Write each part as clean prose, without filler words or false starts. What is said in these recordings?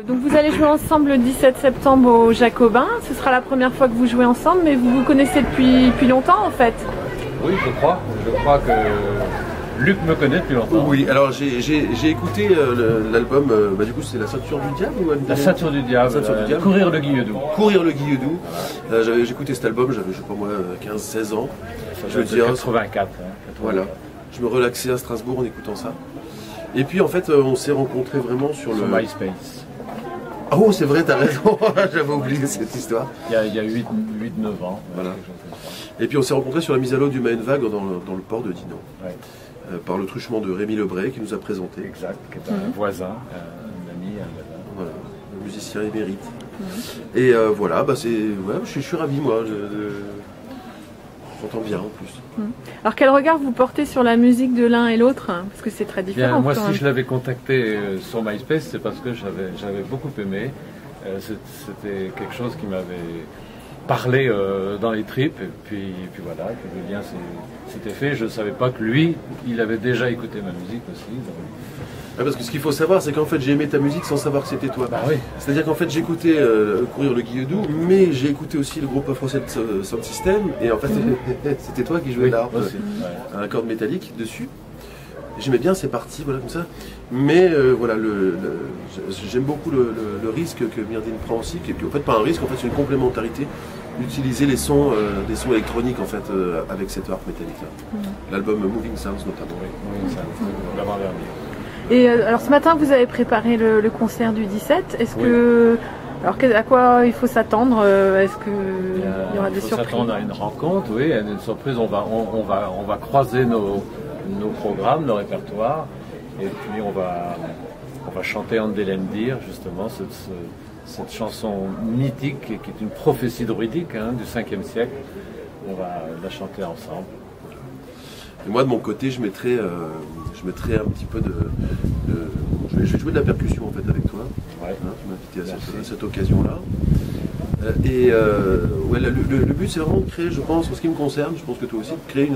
Donc vous allez jouer ensemble le 17 septembre au Jacobin. Ce sera la première fois que vous jouez ensemble, mais vous vous connaissez depuis longtemps en fait. Oui, je crois. Je crois que Luc me connaît depuis longtemps. Oui, alors j'ai écouté l'album, du coup c'est La Ceinture du Diable ou La Ceinture du Diable, Courir le Guilledou. Courir le Guilledou. J'ai écouté cet album, j'avais je sais pas moi 15-16 ans. Je veux dire 84. Voilà. Je me relaxais à Strasbourg en écoutant ça. Et puis en fait on s'est rencontrés vraiment sur le MySpace. Oh c'est vrai, t'as raison, j'avais oublié cette histoire. Il y a 8-9 ans. Voilà. Et puis on s'est rencontrés sur la mise à l'eau du Main Vague dans le port de Dinan. Ouais. Par le truchement de Rémi Lebray qui nous a présenté. Exact, qui est un voisin, un ami, un voisin. Voilà, un musicien émérite. Et voilà, je suis ravi moi. J'entends bien en plus. Alors quel regard vous portez sur la musique de l'un et l'autre? Parce que c'est très différent. Bien, moi si je l'avais contacté sur MySpace, c'est parce que j'avais beaucoup aimé. C'était quelque chose qui m'avait parlé dans les tripes. Et puis voilà, le lien s'était fait. Je ne savais pas que lui, il avait déjà écouté ma musique aussi. Donc... Ah, parce que ce qu'il faut savoir, c'est qu'en fait j'ai aimé ta musique sans savoir que c'était toi. Bah oui. C'est-à-dire qu'en fait j'écoutais Courir le Guilledou, mais j'ai écouté aussi le groupe Afro Sound System, et en fait c'était toi qui jouais l'harpe, un corde métallique dessus. J'aimais bien ces parties, voilà comme ça. Mais voilà, j'aime beaucoup le risque que Myrdine prend aussi, et puis en fait pas un risque, en fait c'est une complémentarité d'utiliser les sons électroniques en fait avec cette harpe métallique là. L'album Moving Sounds notamment. Moving Sounds, l'avant-dernier. Et alors ce matin vous avez préparé le concert du 17. Est-ce que alors à quoi il faut s'attendre? Est-ce qu'il y aura des surprises? Il faut s'attendre à une rencontre, oui, à une surprise. On va croiser nos programmes, nos répertoires, et puis on va chanter Andelendir, justement, cette chanson mythique qui est une prophétie druidique du 5e siècle. On va la chanter ensemble. Et moi de mon côté je mettrai un petit peu je vais jouer de la percussion en fait avec toi. Ouais. Tu m'as invité à cette occasion-là. Le but c'est vraiment de créer, je pense, en ce qui me concerne, je pense que toi aussi, de créer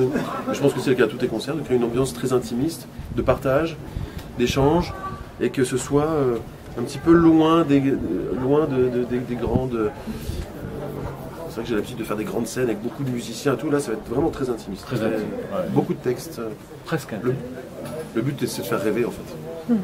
je pense que c'est le cas à tous tes concerts, de créer une ambiance très intimiste, de partage, d'échange, et que ce soit un petit peu loin des grandes... c'est vrai que j'ai l'habitude de faire des grandes scènes avec beaucoup de musiciens et tout, là ça va être vraiment très intimiste. Très intime, beaucoup de textes. Presque intime. Le but c'est de faire rêver en fait.